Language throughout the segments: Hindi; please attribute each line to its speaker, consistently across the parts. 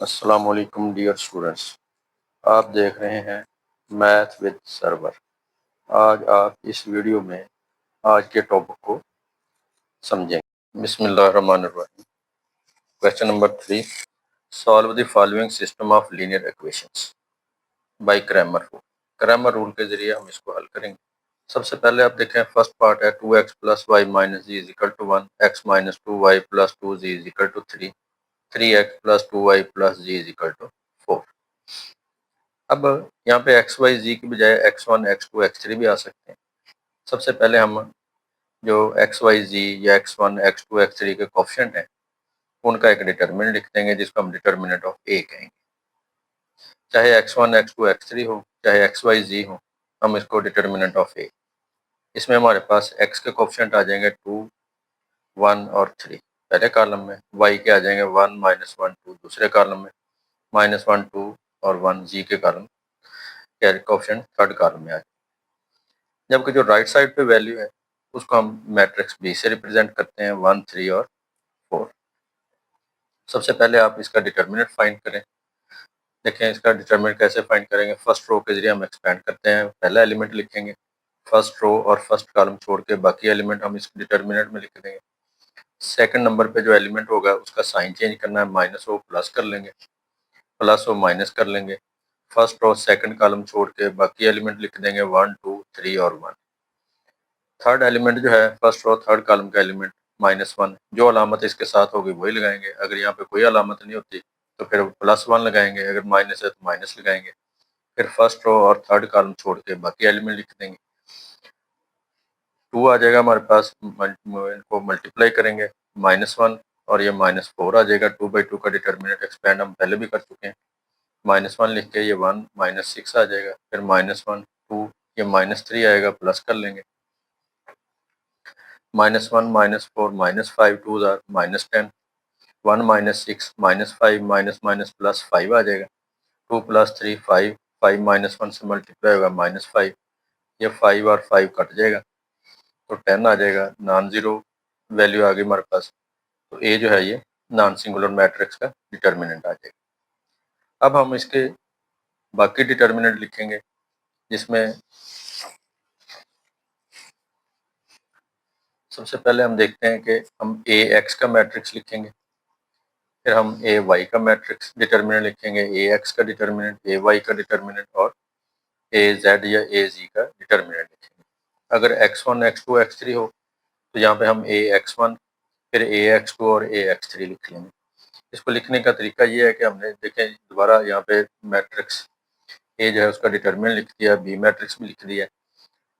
Speaker 1: अस्सलाम वालेकुम डियर स्टूडेंट्स। आप देख रहे हैं मैथ विद सर्वर। आज आप इस वीडियो में आज के टॉपिक को समझेंगे। बिस्मिल्लाहिर्रहमानिर्रहीम। Question number 3, solve the following system of linear equations bye Cramer rule. Cramer rule के जरिए हम इसको हल करेंगे। सबसे पहले आप देखें, फर्स्ट पार्ट है 2x plus y minus z is equal to 1, x minus 2y plus 2z is equal to 3, 3x plus 2y plus z is equal to 4। अब यहाँ पे एक्स वाई जी की बजाय x1 x2 x3 भी आ सकते हैं। सबसे पहले हम जो एक्स वाई जी या x1 x2 x3 के कोफिशिएंट हैं उनका एक डिटर्मिनेंट लिख देंगे, जिसको हम डिटर्मिनेंट ऑफ ए कहेंगे। चाहे x1 x2 x3 हो, चाहे एक्स वाई जी हो, हम इसको डिटर्मिनेंट ऑफ ए। इसमें हमारे पास x के कोफिशिएंट आ जाएंगे 2, 1 और 3 पहले कॉलम में, y के आ जाएंगे 1 -1 2 दूसरे कॉलम में, -1 2 और 1 जी के कॉलम कोफिशिएंट थर्ड कॉलम में आ जाएंगे। जबकि जो राइट साइड पे वैल्यू है उसको हम मैट्रिक्स बी से रिप्रेजेंट करते हैं 1 3 और 4। सबसे पहले आप इसका डिटर्मिनेंट फाइंड करें। देखें इसका डिटर्मिनेंट कैसे फाइंड करेंगे। फर्स्ट रो के जरिए हम एक्सपेंड करते हैं, पहला एलिमेंट लिखेंगे, फर्स्ट रो और फर्स्ट कॉलम छोड़ के बाकी एलिमेंट हम इस डिटर्मिनेंट में लिख देंगे। सेकंड नंबर पे जो एलिमेंट होगा उसका साइन चेंज करना है, माइनस हो प्लस कर लेंगे, प्लस हो माइनस कर लेंगे। फर्स्ट रो सेकंड कॉलम छोड़ के बाकी एलिमेंट लिख देंगे 1 2 3 और 1। थर्ड एलिमेंट जो है फर्स्ट रो थर्ड कॉलम का एलिमेंट -1, जो अलामत इसके साथ होगी वही लगाएंगे। अगर यहाँ पे कोई अलामत नहीं होती तो फिर +1 लगाएंगे, अगर माइनस है तो माइनस लगाएंगे। फिर फर्स्ट रो और थर्ड कॉलम छोड़ के बाकी एलिमेंट लिख देंगे। 2 आ जाएगा हमारे पास, इनको मल्टीप्लाई करेंगे, -1 और ये -4 आ जाएगा। 2/2 का डिटर्मिनेंट एक्सपेंड हम पहले भी कर चुके हैं। -1 लिख के ये 1 -6 आ जाएगा, फिर -1 2, ये -3 आएगा, प्लस कर लेंगे, -1 -4 -5 2 आर -10, 1 -6 -5 +5 आ जाएगा, 2 + 3 5, 5 -1 से मल्टीप्लाई होगा -5, ये 5 और 5 कट जाएगा तो 10 आ जाएगा। नॉन जीरो वैल्यू आ गई हमारे पास, तो ए जो है ये नॉन सिंगुलर मैट्रिक्स का डिटर्मिनेंट आ जाएगा। अब हम इसके बाकी डिटर्मिनेंट लिखेंगे, जिसमें सबसे पहले हम देखते हैं कि हम ए एक्स का मैट्रिक्स लिखेंगे, फिर हम ए वाई का मैट्रिक्स डिटर्मिनेंट लिखेंगे, ए एक्स का डिटर्मिनेंट, ए वाई का डिटर्मिनेंट और ए जेड या ए जी का डिटर्मिनेंट लिखेंगे। अगर x1 x2 x3 हो तो यहाँ पे हम ए x1 फिर ए x2 और ए x3 लिख लेंगे। इसको लिखने का तरीका ये है कि हमने देखें दोबारा यहाँ पे मैट्रिक्स ए जो है उसका डिटर्मिनेंट लिख दिया, बी मैट्रिक्स भी लिख दिया।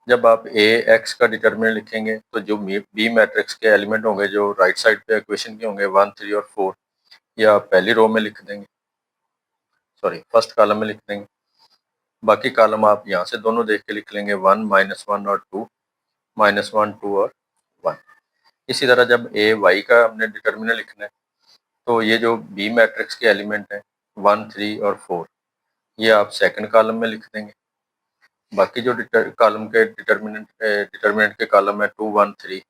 Speaker 1: जब आप ए एक्स का डिटर्मिनेंट लिखेंगे तो जो बी मैट्रिक्स के एलिमेंट होंगे जो राइट साइड पे इक्वेशन के होंगे 1 3 और 4, या आप पहली रो में लिख देंगे, सॉरी फर्स्ट कॉलम में लिख देंगे। बाकी कॉलम आप यहाँ से दोनों देख के लिख लेंगे, 1 -1 और 2, -1 2 और 1। इसी तरह जब ए वाई का हमने डिटर्मिनेंट लिखना है तो ये जो बी मैट्रिक्स के एलिमेंट हैं 1 3 और 4, ये आप सेकंड कॉलम में लिख देंगे। बाकी जो कॉलम के डिटर्मिनेंट के कॉलम है 2 1 3,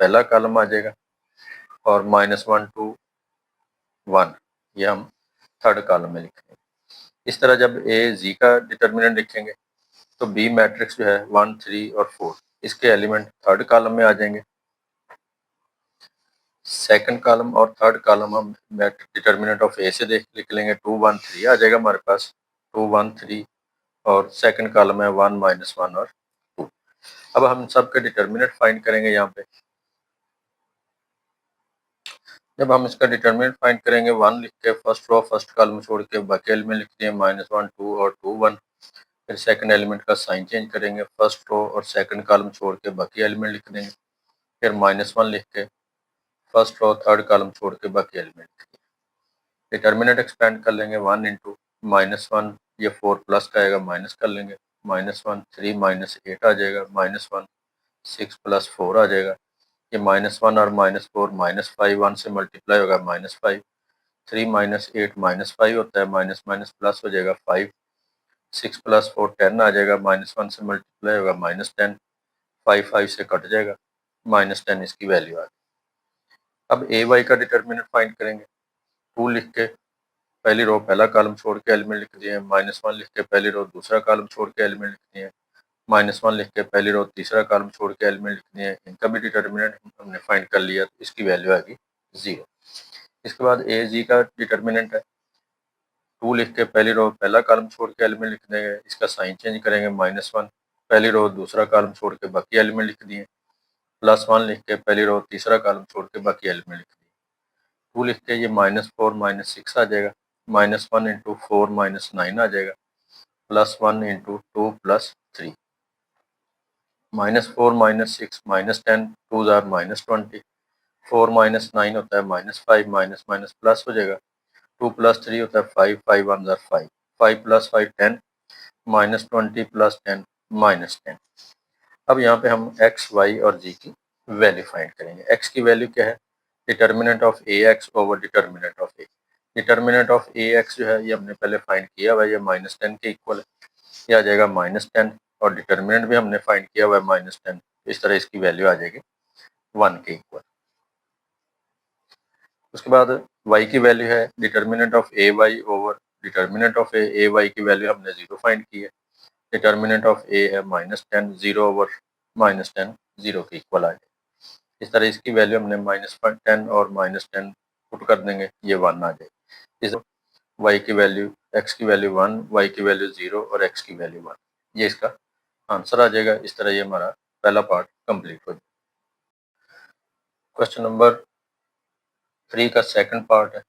Speaker 1: पहला कॉलम आ जाएगा, और -1 2 1 ये हम थर्ड कॉलम में लिखेंगे। इस तरह जब ए जी का डिटर्मिनेंट लिखेंगे तो बी मैट्रिक्स जो है 1 3 और 4, इसके एलिमेंट थर्ड कॉलम में आ जाएंगे। सेकंड कॉलम और थर्ड कॉलम हम डिटर्मिनेंट ऑफ ए से लिख लेंगे, 2 1 3 आ जाएगा हमारे पास, 2 1 3, और सेकंड कॉलम है 1 -1 और 2। अब हम सबके डिटर्मिनेंट फाइंड करेंगे। यहाँ पे जब हम इसका डिटर्मिनेंट फाइंड करेंगे, 1 लिख के फर्स्ट रो फर्स्ट कॉलम छोड़ के बाकी एलिमेंट लिख दिए, -1 2 और 2 1। फिर सेकंड एलिमेंट का साइन चेंज करेंगे, फर्स्ट रो और सेकंड कॉलम छोड़ के बाकी एलिमेंट लिख देंगे, फिर -1 लिख के फर्स्ट रो थर्ड कॉलम छोड़ के बाकी एलिमेंट लिख दिए। डिटर्मिनेंट एक्सपेंड कर लेंगे, 1 इंटू -1, ये 4 प्लस का आएगा, माइनस कर लेंगे, -1 3 -8 आ जाएगा, -1 6 + 4 आ जाएगा। ये -1 और -4 -5 1 से मल्टीप्लाई होगा, -5, 3 -8 -5 होता है, माइनस माइनस प्लस हो जाएगा 5, 6 + 4 10 आ जाएगा, -1 से मल्टीप्लाई होगा, -10, 5 5 से कट जाएगा, -10 इसकी वैल्यू आ गई। अब ए वाई का डिटर्मिनेंट फाइंड करेंगे, 2 लिख के पहली रो पहला कॉलम छोड़ के एलिमेंट लिख दिए, -1 लिख के पहली रो दूसरा कॉलम छोड़ के एलिमेंट लिख दिए, -1 लिख के पहली रो तीसरा कॉलम छोड़ के एलिमेंट लिख दिए। इनका भी डिटर्मिनेंट हमने फाइंड कर लिया, तो इसकी वैल्यू आ गई 0। इसके बाद ए जी का डिटर्मिनेंट है, 2 लिख के पहली रो पहला कॉलम छोड़ के एलिमेंट लिख देंगे, इसका साइन चेंज करेंगे, -1 पहली रो दूसरा कॉलम छोड़ के बाकी एलिमेंट लिख दिए, +1 लिख के पहली रो तीसरा कॉलम छोड़ के बाकी एलिमेंट लिख दिए, 2 लिख के ये -4 -6 आ जाएगा, -1 इंटू 4 -9 आ जाएगा, +1 इंटू 2 +3, -4 -6 -10 2 जार -20, 4 -9 होता है -5, माइनस माइनस प्लस हो जाएगा, 2 + 3 होता है 5, 5 1 जार 5, 5 + 5 10, -20 + 10 -10। अब यहाँ पे हम x, y और g की वैल्यू फाइंड करेंगे। x की वैल्यू क्या है? Determinant of ax over determinant of a। Determinant of ax जो है ये हमने पहले फाइंड किया हुआ है, ये -10 के इक्वल है, ये आ जाएगा -10, और डिटर्मिनेंट भी हमने फाइंड किया हुआ है -10, इस तरह इसकी वैल्यू आ जाएगी 1 के इक्वल। उसके बाद y की वैल्यू है determinant of ay over determinant of a। ay की वैल्यू हमने 0 फाइंड की है, डिटर्मिनेंट ऑफ a है -10, 0 ओवर -10 0 के इक्वल आ जाए। इस तरह इसकी वैल्यू हमने -10 और -10 पुट कर देंगे, ये 1 आ जाए। इस y की वैल्यू, x की वैल्यू 1, y की वैल्यू 0 और x की वैल्यू 1, ये इसका आंसर आ जाएगा। इस तरह ये हमारा पहला पार्ट कंप्लीट हो जाएगा। क्वेश्चन नंबर 3 का सेकंड पार्ट है,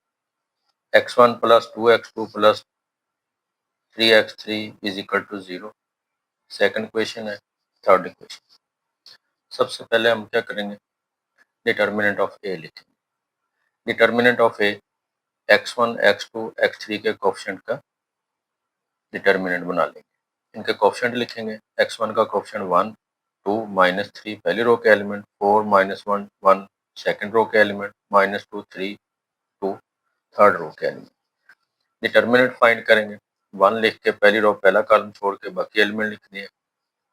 Speaker 1: x1 + 2x2 + 3x3 = 0। Second question है। थर्ड क्वेश्चन, सबसे पहले हम क्या करेंगे, डिटर्मिनेंट ऑफ a लिखेंगे। Determinant of a x1 x2 x3 के कोएफिशिएंट का डिटर्मिनेंट बना लेंगे। इनके कोएफिशिएंट लिखेंगे, x1 का कोएफिशिएंट 1 2 -3 पहली रो के एलिमेंट, 4 -1 1 सेकंड रो के एलिमेंट, -2 3 2 थर्ड रो के एलिमेंट। डिटर्मिनेंट फाइंड करेंगे, 1 लिख के पहली रो पहला कॉलम छोड़ के बाकी एलिमेंट लिख दिए,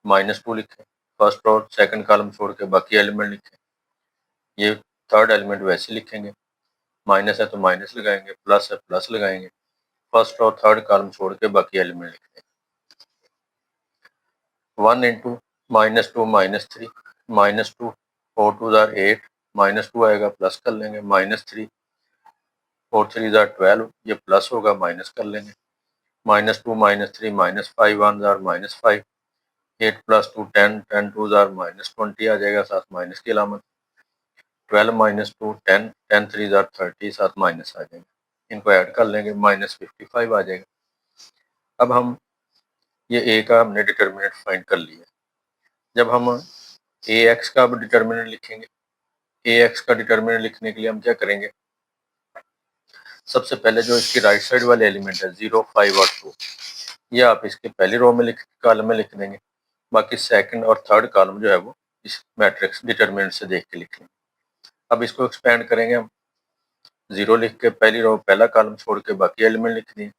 Speaker 1: -2 लिखे फर्स्ट रो सेकंड कॉलम छोड़ के बाकी एलिमेंट लिखे, ये थर्ड एलिमेंट वैसे लिखेंगे, माइनस है तो माइनस लगाएंगे, प्लस है प्लस लगाएंगे, फर्स्ट रो थर्ड कॉलम छोड़ के बाकी एलिमेंट लिख देंगे। 1 इंटू -2 -3 -2 4 2 जार 8, -2 आएगा प्लस कर लेंगे, -3 4 3 जार 12, ये प्लस होगा माइनस कर लेंगे, -2 -3 -5 1 जार -5, 8 + 2 10 10 2 जार -20 आ जाएगा, साथ माइनस की अलामत, 12 - 2 10 10 3 जार 30, साथ माइनस आ जाएगा, इनको ऐड कर लेंगे, -55 आ जाएगा। अब हम ये a का हमने डिटर्मिनेंट फाइंड कर लिया। जब हम ax का अब डिटर्मिनेंट लिखेंगे, ax का डिटर्मिनेंट लिखने के लिए हम क्या करेंगे, सबसे पहले जो इसकी राइट साइड वाले एलिमेंट है 0 5 और 2, ये आप इसके पहली रो में कॉलम में लिख देंगे, बाकी सेकंड और थर्ड कॉलम जो है वो इस मैट्रिक्स डिटर्मिनेंट से देख के लिख लेंगे। अब इसको एक्सपेंड करेंगे हम, 0 लिख के पहली रो पहला कॉलम छोड़ के बाकी एलिमेंट लिख दिए,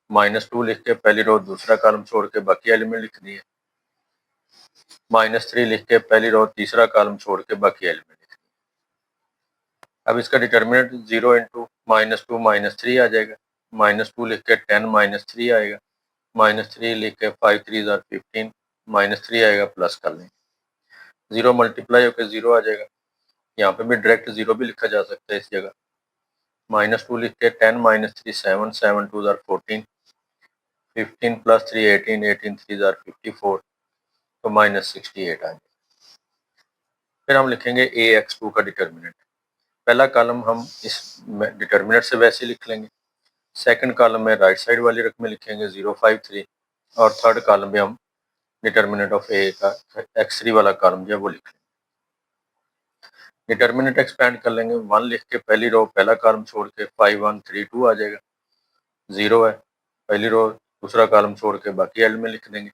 Speaker 1: -2 लिख के पहली रो दूसरा कॉलम छोड़ के बाकी एलिमेंट लिख दिए, -3 लिख के पहली रो तीसरा कॉलम छोड़ के बाकी एलिमेंट लिख दिए। अब इसका डिटर्मिनेंट 0 इंटू -2 -3 आ जाएगा, -2 लिख के 10 -3 आएगा, -3 लिख के 5 3 जार 15, -3 आएगा प्लस कर लेंगे, 0 मल्टीप्लाई होकर 0 आ जाएगा। यहाँ पे भी डायरेक्ट 0 भी लिखा जा सकता है इस जगह, -2 लिख के 10 -3 7 7 2 जार 14, 15 + 3 18 18 3 जार 54, तो -68 आ जाएगा। फिर हम लिखेंगे ax2 का डिटर्मिनेंट। पहला कॉलम हम इस डिटर्मिनेंट से वैसे लिख लेंगे, सेकंड कॉलम में राइट साइड वाली रकमें लिखेंगे 0 5 3, और थर्ड कॉलम में हम डिटर्मिनेंट ऑफ a का x3 वाला कॉलम जो है वो लिख लेंगे। डिटर्मिनेंट एक्सपेंड कर लेंगे, 1 लिख के पहली रो पहला कॉलम छोड़ के 5 1 3 2 आ जाएगा, 0 है पहली रो दूसरा कॉलम छोड़ के बाकी एलिमेंट लिख देंगे,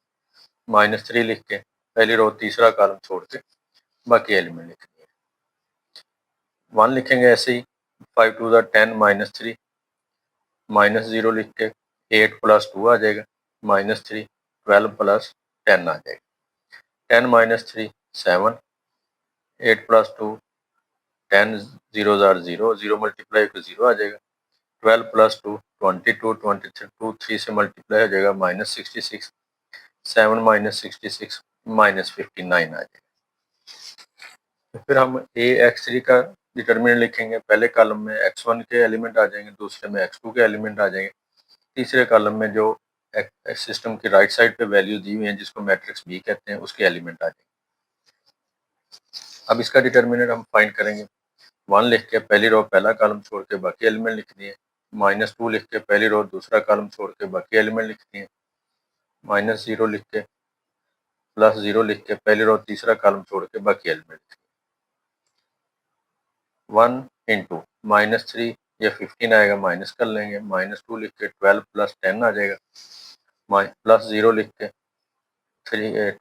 Speaker 1: -3 लिख के पहली रो तीसरा कॉलम छोड़ के बाकी एलिमेंट लिख देंगे, 1 लिखेंगे ऐसे ही, 5 2 10 -3, -0 लिख के 8 + 2 आ जाएगा, -3 12 + 10 आ जाएगा, 10 - 3 7, 8 + 2 10 0 जार 0 0 मल्टीप्लाई को 0 आ जाएगा, 12 + 2 22, 22 3 से मल्टीप्लाई हो जाएगा -66, 7 -66 -59 आ जाएगा। तो फिर हम AX3 का डिटर्मिनेंट लिखेंगे। पहले कॉलम में x1 के एलिमेंट आ जाएंगे, दूसरे में x2 के एलिमेंट आ जाएंगे, तीसरे कॉलम में जो सिस्टम की राइट साइड पे वैल्यू दी हुई है जिसको मैट्रिक्स B कहते हैं उसके एलिमेंट आ जाएंगे। अब इसका डिटर्मिनेंट हम फाइंड करेंगे। 1 लिख के पहली रो पहला कॉलम छोड़ के बाकी एलिमेंट लिख दिए, -2 लिख के पहली रो दूसरा कॉलम छोड़ के बाकी एलिमेंट लिख दिए, -0 लिख के +0 लिख के पहली रो तीसरा कॉलम छोड़ के बाकी एलिमेंट लिख दिए। 1 इंटू -3 या 15 आएगा, माइनस कर लेंगे, -2 लिख के 12 + 10 आ जाएगा, +0 लिख के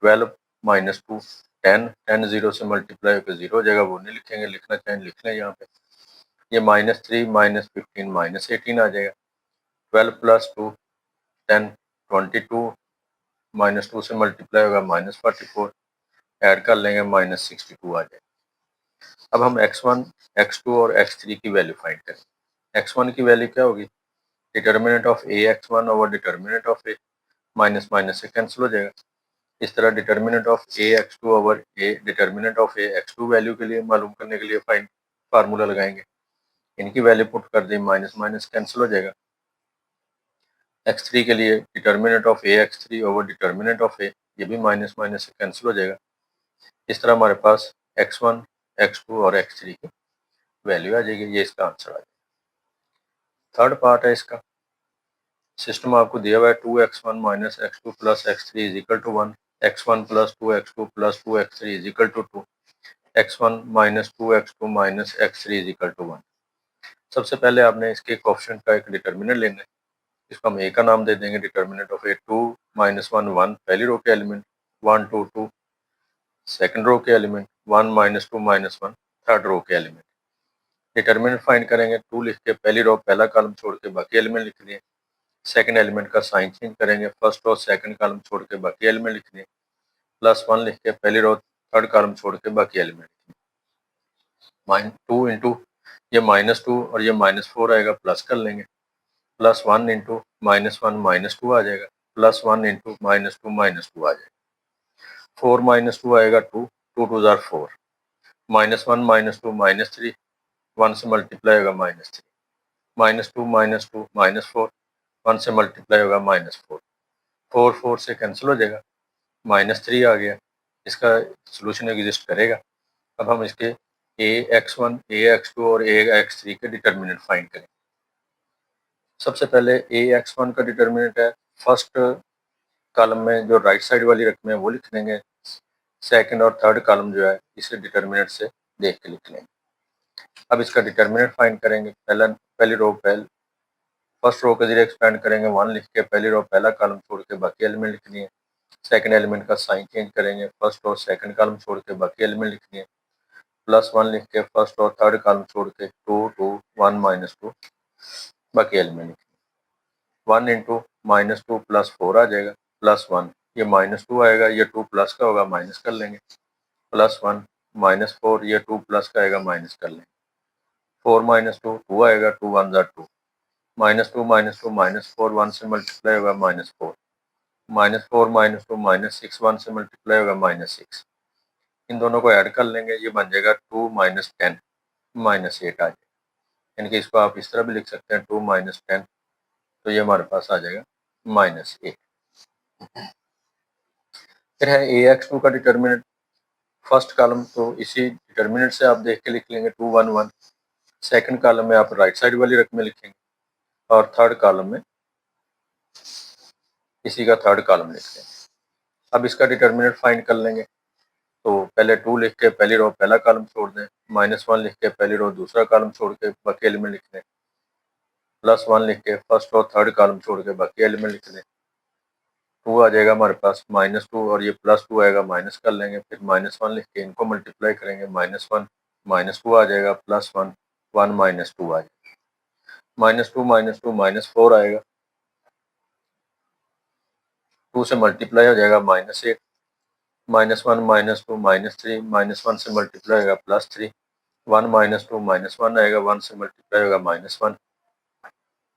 Speaker 1: 12 -2 10 10 0 से मल्टीप्लाई होकर 0 हो जाएगा, वो नहीं लिखेंगे, लिखना चाहें लिख लें यहाँ पे। ये -3 -15 -18 आ जाएगा, 12 + 2 10 22 -2 से मल्टीप्लाई होगा -44, ऐड कर लेंगे -62 आ जाएगा। अब हम x1, x2 और x3 की वैल्यू फाइंड करें। x1 की वैल्यू क्या होगी, determinant of AX1 over determinant of A, minus minus से कैंसिल हो जाएगा। इस तरह determinant of AX2 over A determinant of AX2 value के लिए मालूम करने के लिए फार्मूला लगाएंगे। इनकी वैल्यू पुट कर दें, माइनस माइनस कैंसिल हो जाएगा। x3 के लिए determinant of AX3 over determinant of A, ये भी माइनस माइनस से कैंसिल हो जाएगा। इस तरह हमारे पास x1, x2 और x3 की वैल्यू आ जाएगी। ये इसका आंसर आ जाएगा। थर्ड पार्ट है इसका, सिस्टम आपको दिया हुआ है 2x1 - x2 + x3 = 1, x1 + 2x2 + 2x3 = 2, x1 - 2x2 - x3 = 1। सबसे पहले आपने इसके कोएफिशिएंट का एक डिटर्मिनेंट लेना है। इसको हम A का नाम दे देंगे, डिटर्मिनेंट ऑफ A 2 - 1 1 पहली रो के एलिमेंट, 1 2 2 सेकंड रो के एलिमेंट, 1 - 2 - 1 थर्ड रो के एलिमेंट। डिटर्मिनेंट फाइंड करेंगे, 2 लिख के पहली रो पहला कॉलम छोड़ के बाकी एलिमेंट लिख दिए, सेकंड एलिमेंट का साइन चेंज करेंगे, फर्स्ट रो सेकंड कॉलम छोड़ के बाकी एलिमेंट लिख दिए, +1 लिख के पहली रो थर्ड कॉलम छोड़ के बाकी एलिमेंट लिख दिए। -2 इंटू ये -2 और ये -4 आएगा, प्लस कर लेंगे, +1 इंटू -1 -2 आ जाएगा, +1 इंटू -2 -2 आ जाएगा, 4 - 2 आएगा 2, 2 2 ज़ार 4, -1 -2 -3, 1 से मल्टीप्लाई होगा -3, -2 -2 -4, 1 से मल्टीप्लाई होगा -4, 4 4 से कैंसिल हो जाएगा, -3 आ गया, इसका सोल्यूशन एग्जिस्ट करेगा। अब हम इसके AX1, AX2 और AX3 के डिटर्मिनेंट फाइंड करें। सबसे पहले AX1 का डिटर्मिनेंट है, फर्स्ट कॉलम में जो राइट साइड वाली रकम है वो लिख देंगे, सेकंड और थर्ड कॉलम जो है इसे डिटर्मिनेंट से देख के लिख लेंगे। अब इसका डिटर्मिनेंट फाइंड करेंगे। पहली रो फर्स्ट रो के जरिए एक्सपेंड करेंगे, 1 लिख के पहली रो पहला कॉलम छोड़ के बाकी एलिमेंट लिख दिए, सेकंड एलिमेंट का साइन चेंज करेंगे, फर्स्ट और सेकंड कॉलम छोड़ के बाकी एलिमेंट लिख दिए, +1 लिख के फर्स्ट और थर्ड कॉलम छोड़ के 2 2 1 -2 बाकी एलिमेंट लिख दिए। 1 इंटू -2 + 4 आ जाएगा, +1 ये -2 आएगा, ये 2 प्लस का होगा, माइनस कर लेंगे, +1 -4 ये 2 प्लस का आएगा, माइनस कर लेंगे, 4 - 2 2 आएगा, 2 1 ज़ार 2, -2 -2 -4 1 से मल्टीप्लाई होगा -4, -4 -2 -6 1 से मल्टीप्लाई होगा -6। इन दोनों को ऐड कर लेंगे, ये बन जाएगा 2 - 10 -8 आ जाएगा। यानी कि इसको आप इस तरह भी लिख सकते हैं 2 - 10, तो ये हमारे पास आ जाएगा -8। फिर है AX2 का डिटर्मिनेंट, फर्स्ट कॉलम तो इसी डिटर्मिनेंट से आप देख के लिख लेंगे 2 1 1, सेकंड कॉलम में आप राइट साइड वाली रकमें लिखेंगे और थर्ड कॉलम में इसी का थर्ड कॉलम लिख देंगे। अब इसका डिटर्मिनेंट फाइंड कर लेंगे, तो पहले 2 लिख के पहली रो पहला कॉलम छोड़ दें, -1 लिख के पहली रो दूसरा कॉलम छोड़ के बाकी एलिमेंट लिख दें, +1 लिख के फर्स्ट और थर्ड कॉलम छोड़ के बाकी एलिमेंट लिख दें, 2 आ जाएगा हमारे पास, -2 और ये +2 आएगा, माइनस कर लेंगे, फिर -1 लिख के इनको मल्टीप्लाई करेंगे, -1 -2 आ जाएगा, +1 1 -2 आ जाएगा, -2 -2 -4 आएगा, 2 से मल्टीप्लाई हो जाएगा -8, -1 -2 -3, -1 से मल्टीप्लाई होगा +3, 1 -2 -1 आएगा, 1 से मल्टीप्लाई होगा -1,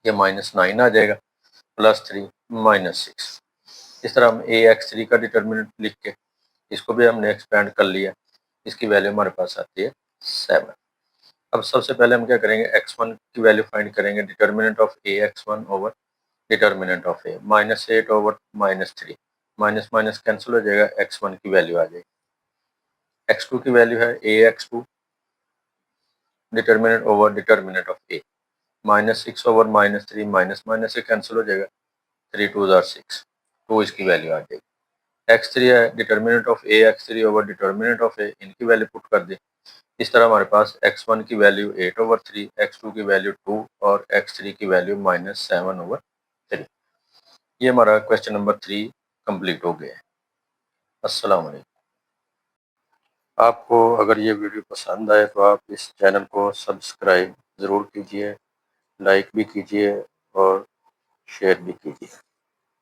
Speaker 1: ये -9 आ जाएगा, +3 -6। इस तरह हम ax3 का डिटर्मिनेंट लिख के इसको भी हमने एक्सपेंड कर लिया। इसकी वैल्यू हमारे पास आती है 7। अब सबसे पहले हम क्या करेंगे, x1 की वैल्यू फाइंड करेंगे, determinant of ax1 over determinant of a, -8 over -3, minus minus cancel हो जाएगा, x1 की वैल्यू आ जाएगी। x2 की वैल्यू है ax2 determinant over determinant of a, -6 over -3, minus minus से कैंसिल हो जाएगा, 3 2 ज़ार 6, 2 इसकी वैल्यू आ जाएगी। x3 है determinant of ax3 over determinant of a, इनकी वैल्यू पुट कर दी। इस तरह हमारे पास x1 की वैल्यू 8/3, x2 की वैल्यू 2 और x3 की वैल्यू -7/3। ये हमारा क्वेश्चन नंबर 3 कंप्लीट हो गया है। अस्सलाम वालेकुम। आपको अगर ये वीडियो पसंद आए तो आप इस चैनल को सब्सक्राइब ज़रूर कीजिए, लाइक भी कीजिए और शेयर भी कीजिए।